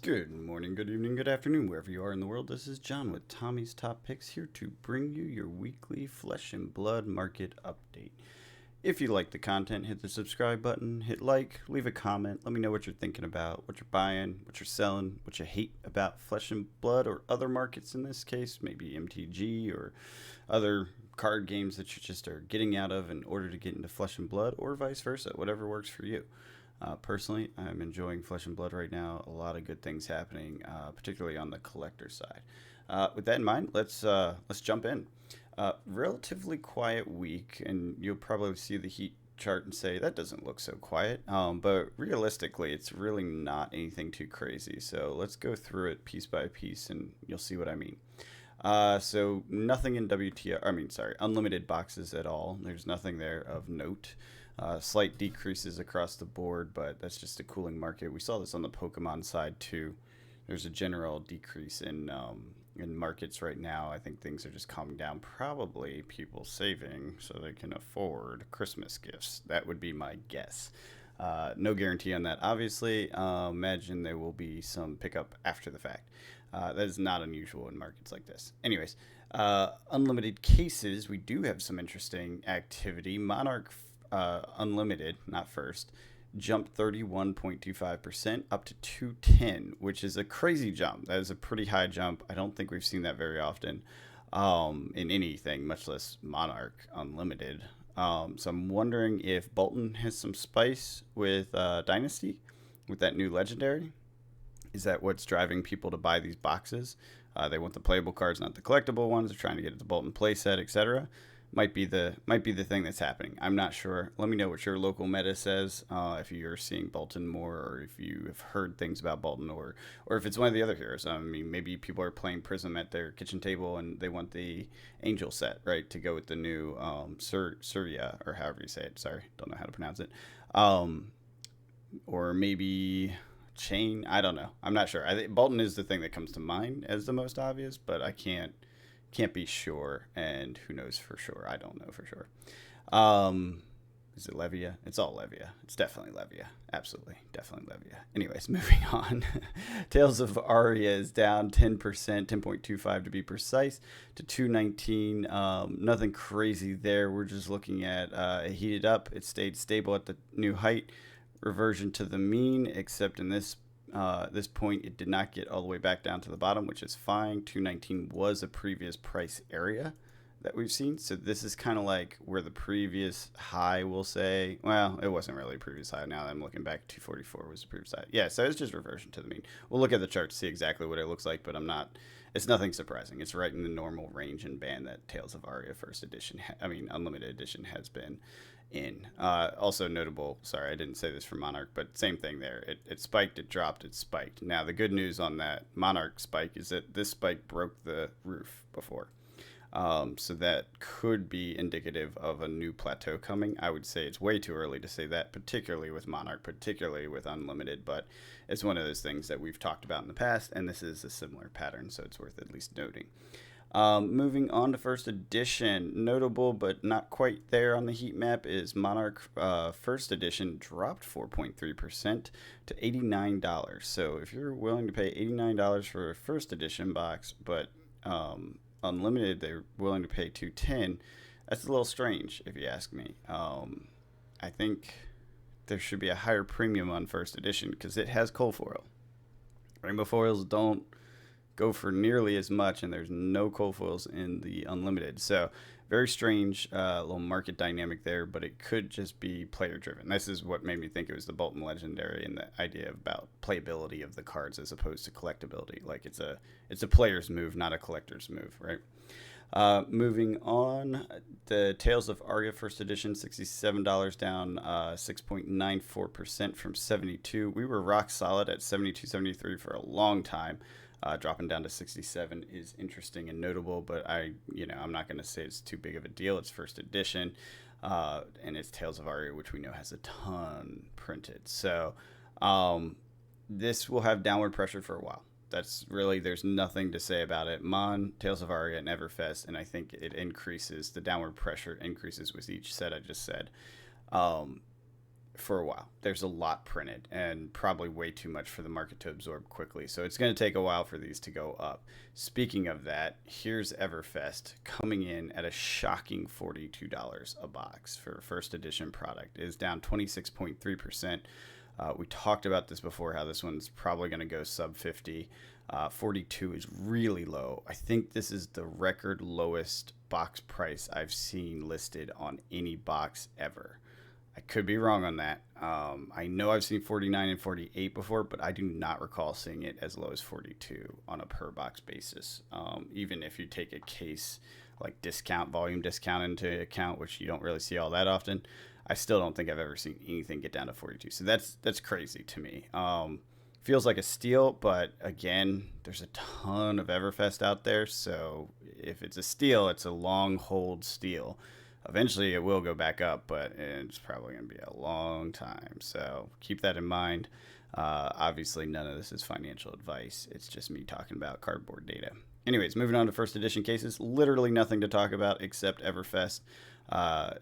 Good morning, good evening, good afternoon, wherever you are in the world. This is John with Tommy's Top Picks here to bring you your weekly flesh and blood market update. If you like the content, hit the subscribe button, hit like, leave a comment, let me know what you're thinking about, what you're buying, what you're selling, what you hate about flesh and blood or other markets in this case, maybe MTG or other card games that you just are getting out of in order to get into flesh and blood, or vice versa, whatever works for you. Personally, I'm enjoying Flesh and Blood right now. A lot of good things happening, particularly on the collector side. With that in mind, let's jump in. Relatively quiet week, and you'll probably see the heat chart and say that doesn't look so quiet. But realistically, it's really not anything too crazy. So let's go through it piece by piece, and you'll see what I mean. So nothing in WTR, I mean, sorry, unlimited boxes at all. There's nothing there of note. Slight decreases across the board, but that's just a cooling market. We saw this on the Pokemon side too. There's a general decrease in markets right now. I think things are just calming down. Probably people saving so they can afford Christmas gifts. That would be my guess. No guarantee on that, obviously. Imagine there will be some pickup after the fact. That is not unusual in markets like this. Anyways, unlimited cases, we do have some interesting activity. Monarch Unlimited, not first, jumped 31.25% up to 210, which is a crazy jump. That is a pretty high jump. I don't think we've seen that very often in anything, much less Monarch Unlimited. So I'm wondering if Bolton has some spice with Dynasty, with that new legendary. Is that what's driving people to buy these boxes? They want the playable cards, not the collectible ones. They're trying to get the Bolton playset, etc. Might be the thing that's happening. I'm not sure. Let me know what your local meta says. If you're seeing Bolton more, or if you have heard things about Bolton, or if it's one of the other heroes. I mean, maybe people are playing Prism at their kitchen table and they want the Angel set, right, to go with the new Surya, or however you say it. Sorry, don't know how to pronounce it. Um, or maybe Chain. I don't know. I'm not sure. I think Bolton is the thing that comes to mind as the most obvious, but I can't be sure, and who knows for sure? I don't know for sure. Um, is it Levia? It's all Levia. It's definitely Levia. Absolutely, definitely Levia. Anyways, moving on. Tales of Aria is down 10%, 10.25 to be precise, to 219. Nothing crazy there. We're just looking at it heated up. It stayed stable at the new height. Reversion to the mean, except in this point, it did not get all the way back down to the bottom, which is fine. 219 was a previous price area that we've seen. So this is kind of like where the previous high, we'll say. Well, it wasn't really a previous high. Now that I'm looking back, 244 was the previous high. Yeah, so it's just reversion to the mean. We'll look at the chart to see exactly what it looks like, but it's nothing surprising. It's right in the normal range and band that Tales of Aria First Edition, Unlimited Edition has been in. Also notable, sorry, I didn't say this for Monarch, but same thing there. It spiked, it dropped, it spiked. Now, the good news on that Monarch spike is that this spike broke the roof before. So that could be indicative of a new plateau coming. I would say it's way too early to say that, particularly with Monarch, particularly with Unlimited, but it's one of those things that we've talked about in the past, and this is a similar pattern, so it's worth at least noting. Moving on to first edition, notable but not quite there on the heat map is Monarch first edition dropped 4.3% to $89. So if you're willing to pay $89 for a first edition box, but unlimited they're willing to pay 210, that's a little strange if you ask me. I think there should be a higher premium on first edition because it has cold foil. Rainbow foils don't go for nearly as much, and there's no cold foils in the unlimited. So very strange little market dynamic there, but it could just be player driven. This is what made me think it was the Bolton Legendary and the idea about playability of the cards as opposed to collectability. Like it's a player's move, not a collector's move, right? Moving on, the Tales of Aria First Edition, $67 down 6.94% from 72. We were rock solid at 72, 73 for a long time. Dropping down to 67 is interesting and notable, but I'm not going to say it's too big of a deal. It's first edition, and it's Tales of Aria, which we know has a ton printed. So this will have downward pressure for a while. That's really, there's nothing to say about it. Tales of Aria, and Everfest, and I think it increases, the downward pressure increases with each set I just said. for a while. There's a lot printed and probably way too much for the market to absorb quickly. So it's going to take a while for these to go up. Speaking of that, here's Everfest coming in at a shocking $42 a box for a first edition product. It is down 26.3%. We talked about this before, how this one's probably going to go sub 50. 42 is really low. I think this is the record lowest box price I've seen listed on any box ever. I could be wrong on that. I know I've seen 49 and 48 before, but I do not recall seeing it as low as 42 on a per box basis. Even if you take a case like volume discount into account, which you don't really see all that often, I still don't think I've ever seen anything get down to 42. So that's crazy to me. Feels like a steal, but again, there's a ton of Everfest out there. So if it's a steal, it's a long hold steal. Eventually it will go back up, but it's probably going to be a long time. So keep that in mind. Obviously, none of this is financial advice. It's just me talking about cardboard data. Anyways, moving on to first edition cases. Literally nothing to talk about except Everfest.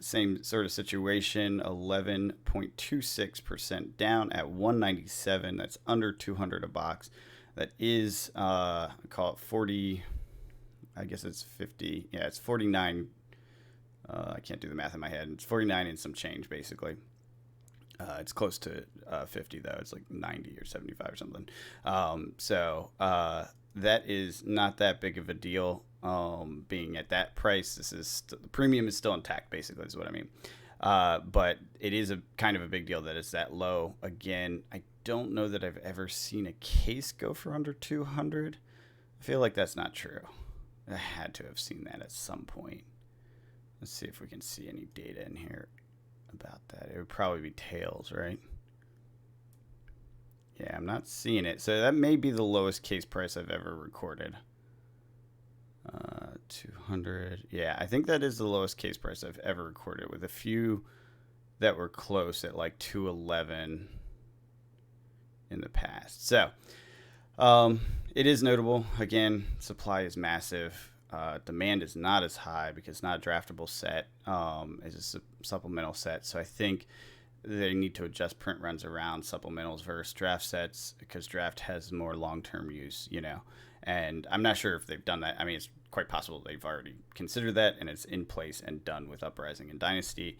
Same sort of situation, 11.26% down at 197. That's under 200 a box. That is, call it 40, I guess it's 50. Yeah, it's 49. I can't do the math in my head. It's 49 and some change, basically. It's close to 50, though. It's like 90 or 75 or something. That is not that big of a deal. Being at that price, the premium is still intact, basically, is what I mean. But it is a kind of a big deal that it's that low. Again, I don't know that I've ever seen a case go for under 200. I feel like that's not true. I had to have seen that at some point. Let's see if we can see any data in here about that. It would probably be tails, right? Yeah, I'm not seeing it. So that may be the lowest case price I've ever recorded. 200. Yeah, I think that is the lowest case price I've ever recorded, with a few that were close at like 211 in the past. So it is notable. Again, supply is massive. Demand is not as high because it's not a draftable set. It's a supplemental set. So I think they need to adjust print runs around supplementals versus draft sets, because draft has more long-term use, and I'm not sure if they've done that. I mean, it's quite possible they've already considered that and it's in place and done with Uprising and Dynasty.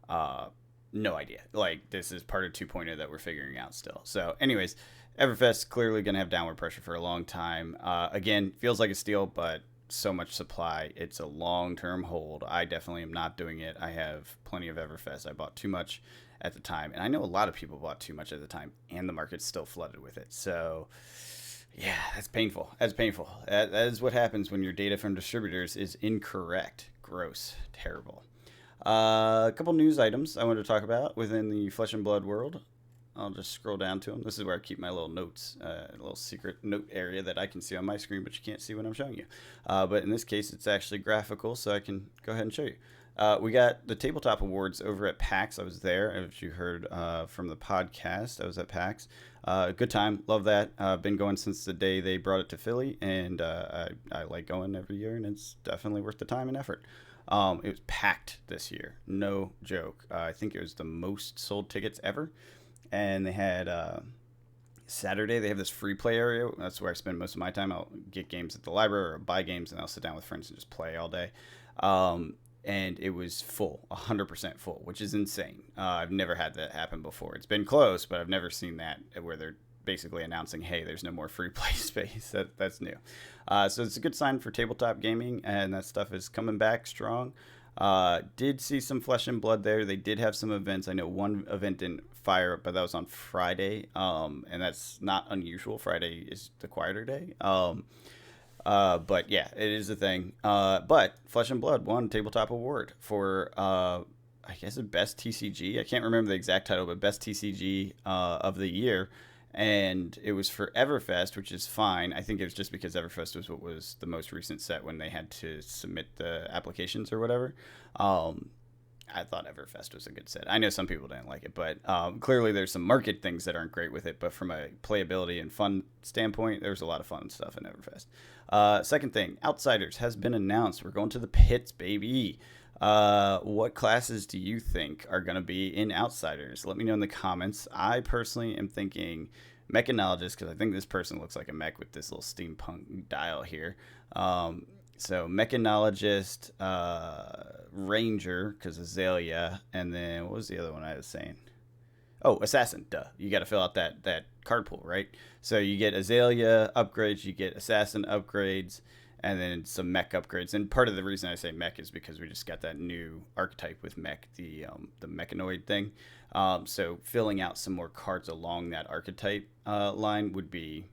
No idea. Like, this is part of 2.0 that we're figuring out still. So anyways, Everfest clearly going to have downward pressure for a long time. Again, feels like a steal, but so much supply, it's a long-term hold. I definitely am not doing it. I have plenty of Everfest. I bought too much at the time, and I know a lot of people bought too much at the time, and the market's still flooded with it. So yeah, that's painful. That is what happens when your data from distributors is incorrect. Gross. Terrible. A couple news items I wanted to talk about within the Flesh and Blood world. I'll just scroll down to them. This is where I keep my little notes, a little secret note area that I can see on my screen, but you can't see when I'm showing you. But in this case, it's actually graphical, so I can go ahead and show you. We got the Tabletop Awards over at PAX. I was there, as you heard from the podcast. I was at PAX. Good time. Love that. I've been going since the day they brought it to Philly, and I like going every year, and it's definitely worth the time and effort. It was packed this year. No joke. I think it was the most sold tickets ever. And they had Saturday, they have this free play area. That's where I spend most of my time. I'll get games at the library or buy games, and I'll sit down with friends and just play all day. And it was full, 100% full, which is insane. I've never had that happen before. It's been close, but I've never seen that where they're basically announcing, hey, there's no more free play space. That's new. So it's a good sign for tabletop gaming, and that stuff is coming back strong. Did see some Flesh and Blood there. They did have some events. I know one event didn't fire up, but that was on Friday. And that's not unusual. Friday is the quieter day. But yeah, it is a thing. But Flesh and Blood won Tabletop Award for, I guess, the best TCG. I can't remember the exact title, but best TCG of the year. And it was for Everfest, which is fine. I think it was just because Everfest was what was the most recent set when they had to submit the applications or whatever. I thought Everfest was a good set. I know some people didn't like it, but clearly there's some market things that aren't great with it. But from a playability and fun standpoint, there's a lot of fun stuff in Everfest. Second thing, Outsiders has been announced. We're going to the pits, baby. What classes do you think are going to be in Outsiders? Let me know in the comments. I personally am thinking Mechanologist because I think this person looks like a mech with this little steampunk dial here. So Mechanologist, Ranger because Azalea, and then what was the other one I was saying? Oh, Assassin. Duh. You got to fill out that card pool, right? So you get Azalea upgrades, you get Assassin upgrades, and then some mech upgrades. And part of the reason I say mech is because we just got that new archetype with mech, the mechanoid thing. So filling out some more cards along that archetype line would be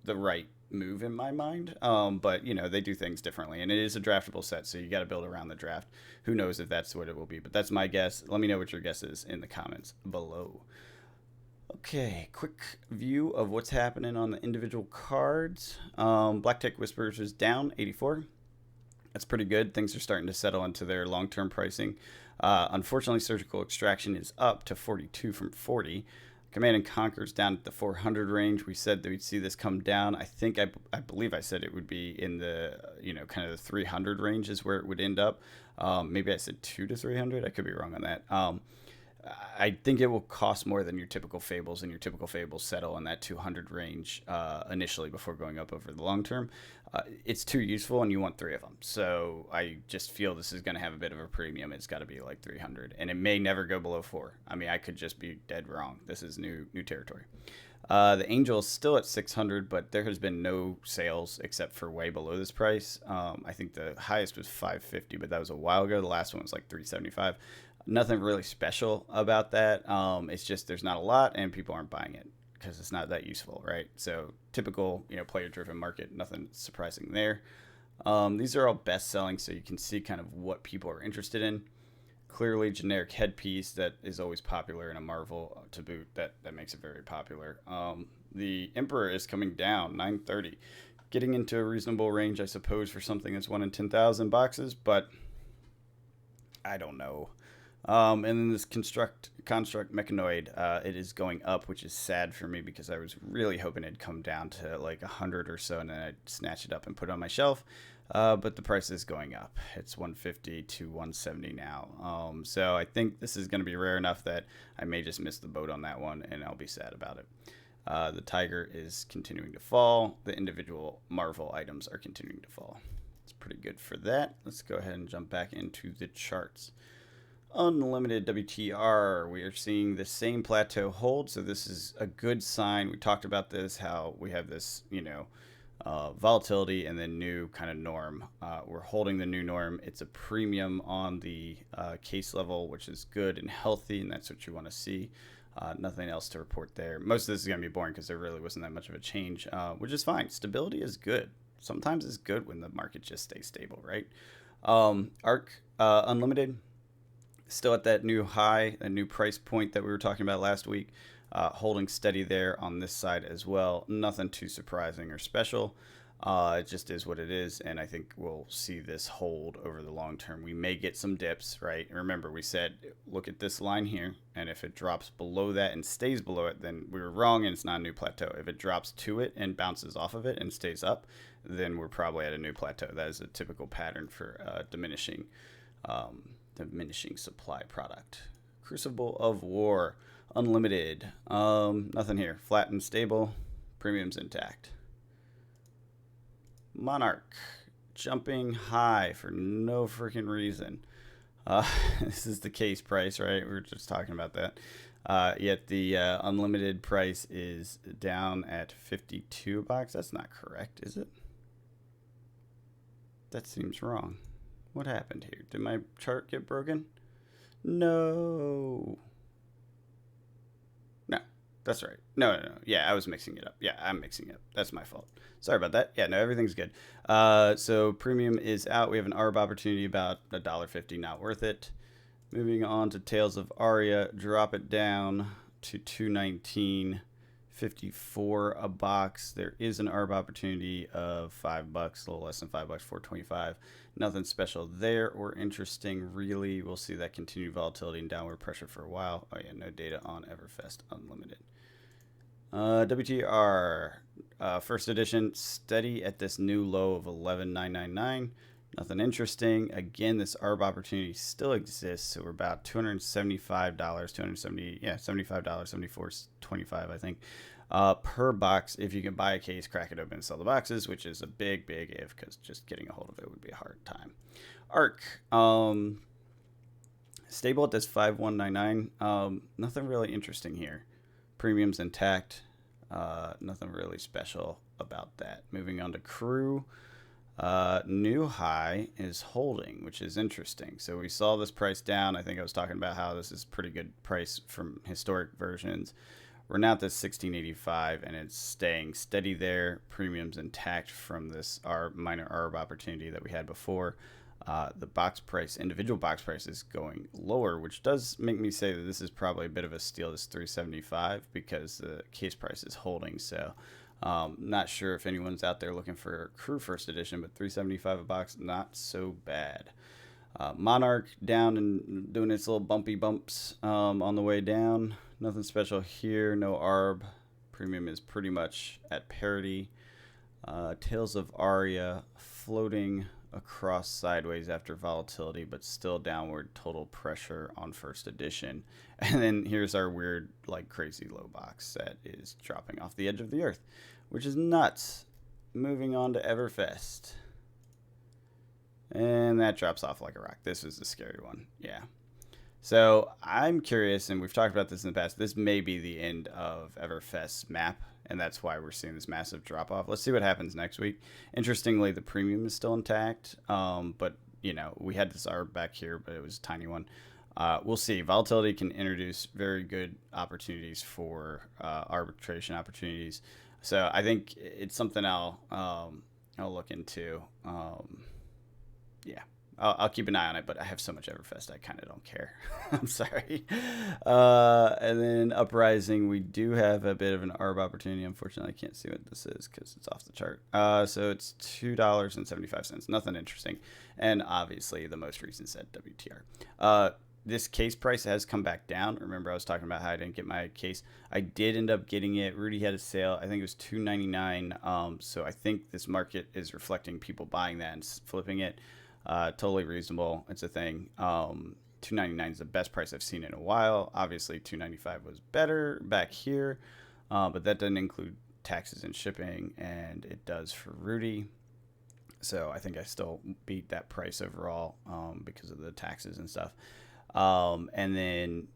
the right move in my mind. But you know they do things differently, and it is a draftable set, so you got to build around the draft. Who knows if that's what it will be? But that's my guess. Let me know what your guess is in the comments below. Okay, quick view of what's happening on the individual cards. Black Tech Whispers is down 84. That's pretty good. Things are starting to settle into their long-term pricing. Unfortunately, Surgical Extraction is up to 42 from 40. Command and Conquer's down at the 400 range. We said that we'd see this come down. I believe I said it would be in the kind of the 300 range is where it would end up. Maybe I said 2 to 300. I could be wrong on that. I think it will cost more than your typical Fables, and your typical Fables settle in that 200 range initially before going up over the long term. It's too useful, and you want 3 of them. So I just feel this is going to have a bit of a premium. It's got to be like 300, and it may never go below 4. I mean, I could just be dead wrong. This is new territory. The Angel is still at 600, but there has been no sales except for way below this price. I think the highest was 550, but that was a while ago. The last one was like 375. Nothing really special about that. It's just there's not a lot, and people aren't buying it because it's not that useful, right? So typical, player-driven market. Nothing surprising there. These are all best-selling, so you can see kind of what people are interested in. Clearly, generic headpiece that is always popular in a Marvel to boot. That makes it very popular. The Emperor is coming down 930, getting into a reasonable range, I suppose, for something that's 1 in 10,000 boxes, but I don't know. And then this construct mechanoid, it is going up, which is sad for me because I was really hoping it'd come down to like 100 or so, and then I'd snatch it up and put it on my shelf. But the price is going up. It's 150 to 170 now. So I think this is going to be rare enough that I may just miss the boat on that one, and I'll be sad about it. The Tiger is continuing to fall. The individual Marvel items are continuing to fall. It's pretty good for that. Let's go ahead and jump back into the charts. Unlimited WTR, we are seeing the same plateau hold, so this is a good sign. We talked about this, how we have this, volatility and then new kind of norm. We're holding the new norm. It's a premium on the case level, which is good and healthy, and that's what you want to see. Nothing else to report there. Most of this is going to be boring because there really wasn't that much of a change, which is fine. Stability is good. Sometimes it's good when the market just stays stable, right? ARC Unlimited, still at that new high, a new price point that we were talking about last week, holding steady there on this side as well. Nothing too surprising or special. It just is what it is, and I think we'll see this hold over the long term. We may get some dips, right? Remember, we said, look at this line here, and if it drops below that and stays below it, then we were wrong and it's not a new plateau. If it drops to it and bounces off of it and stays up, then we're probably at a new plateau. That is a typical pattern for diminishing supply product. Crucible of War, Unlimited. Nothing here. Flat and stable. Premiums intact. Monarch, jumping high for no freaking reason. This is the case price, right? We were just talking about that. Yet the unlimited price is down at 52 bucks. That's not correct, is it? That seems wrong. What happened here? Did my chart get broken? No. No, that's right. No. Yeah, I was mixing it up. Yeah, I'm mixing it up. That's my fault. Sorry about that. Yeah, no, everything's good. So premium is out. We have an ARB opportunity about $1.50. Not worth it. Moving on to Tales of Aria. Drop it down to $219.54 a box. There is an ARB opportunity of $5, a little less than $5, $4.25. Nothing special there or interesting, really. We'll see that continued volatility and downward pressure for a while. Oh, yeah, no data on Everfest Unlimited. WTR, first edition, steady at this new low of 11,999. Nothing interesting. Again, this ARB opportunity still exists, so we're about $275, 270, yeah, $75, 74.25, I think, per box. If you can buy a case, crack it open, and sell the boxes, which is a big, big if, because just getting a hold of it would be a hard time. ARC, stable at this 5199. Nothing really interesting here. Premiums intact. Nothing really special about that. Moving on to Crew. New high is holding, which is interesting. So we saw this price down. I think I was talking about how this is pretty good price from historic versions. We're now at this 1685, and it's staying steady there. Premiums intact from this minor ARB opportunity that we had before. The box price, individual box price, is going lower, which does make me say that this is probably a bit of a steal, this 375, because the case price is holding. So not sure if anyone's out there looking for Crew First Edition, but 375 a box, not so bad. Monarch down and doing its little bumpy bumps on the way down. Nothing special here. No ARB. Premium is pretty much at parity. Tales of Aria floating across sideways after volatility, but still downward total pressure on First Edition. And then here's our weird, like, crazy low box that is dropping off the edge of the earth, which is nuts. Moving on to Everfest. And that drops off like a rock. This was the scary one. Yeah. So I'm curious, and we've talked about this in the past, this may be the end of Everfest's map, and that's why we're seeing this massive drop off. Let's see what happens next week. Interestingly, the premium is still intact, but you know, we had this ARB back here, but it was a tiny one. We'll see. Volatility can introduce very good opportunities for arbitration opportunities. So I think it's something I'll look into. Yeah. I'll keep an eye on it, but I have so much Everfest, I kind of don't care. I'm sorry. And then Uprising, we do have a bit of an ARB opportunity. Unfortunately, I can't see what this is because it's off the chart. So it's $2.75. Nothing interesting. And obviously, the most recent set, WTR. This case price has come back down. Remember, I was talking about how I didn't get my case. I did end up getting it. Rudy had a sale. I think it was $2.99. So I think this market is reflecting people buying that and flipping it. Totally reasonable. It's a thing. $2.99 is the best price I've seen in a while. Obviously, $2.95 was better back here, but that doesn't include taxes and shipping, and it does for Rudy. So I think I still beat that price overall because of the taxes and stuff. And then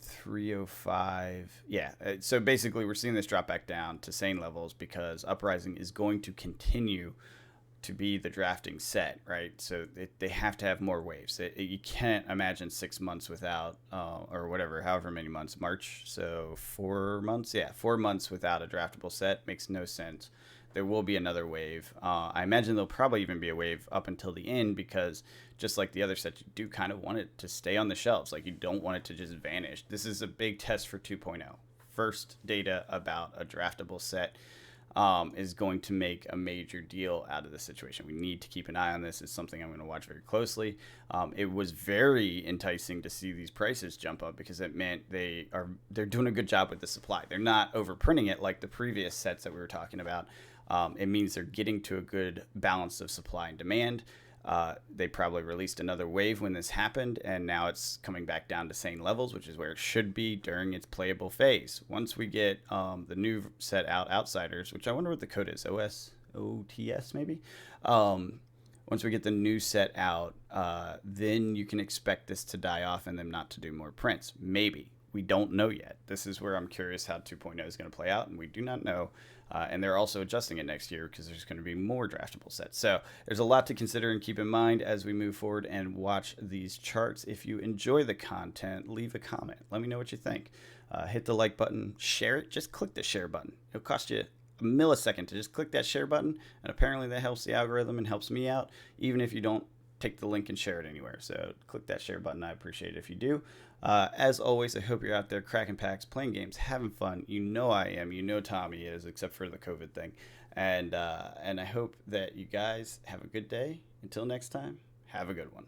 305. Yeah. So basically, we're seeing this drop back down to sane levels because Uprising is going to continue to be the drafting set, right? So they have to have more waves. You can't imagine 6 months without, or whatever, however many months, March. So 4 months. Yeah, 4 months without a draftable set makes no sense. There will be another wave. I imagine there'll probably even be a wave up until the end because just like the other sets, you do kind of want it to stay on the shelves. Like you don't want it to just vanish. This is a big test for 2.0. First data about a draftable set is going to make a major deal out of the situation. We need to keep an eye on this. It's something I'm going to watch very closely. It was very enticing to see these prices jump up because it meant they're doing a good job with the supply. They're not overprinting it like the previous sets that we were talking about. It means they're getting to a good balance of supply and demand. They probably released another wave when this happened, and now it's coming back down to sane levels, which is where it should be during its playable phase. Once we get the new set out, Outsiders, which I wonder what the code is, OTS maybe? Once we get the new set out, then you can expect this to die off and them not to do more prints. Maybe. We don't know yet. This is where I'm curious how 2.0 is going to play out, and we do not know. And they're also adjusting it next year because there's going to be more draftable sets. So there's a lot to consider and keep in mind as we move forward and watch these charts. If you enjoy the content, leave a comment. Let me know what you think. Hit the like button, share it. Just click the share button. It'll cost you a millisecond to just click that share button. And apparently that helps the algorithm and helps me out, even if you don't take the link and share it anywhere. So click that share button. I appreciate it if you do. As always, I hope you're out there cracking packs, playing games, having fun. You know I am. You know Tommy is, except for the COVID thing. And I hope that you guys have a good day. Until next time, have a good one.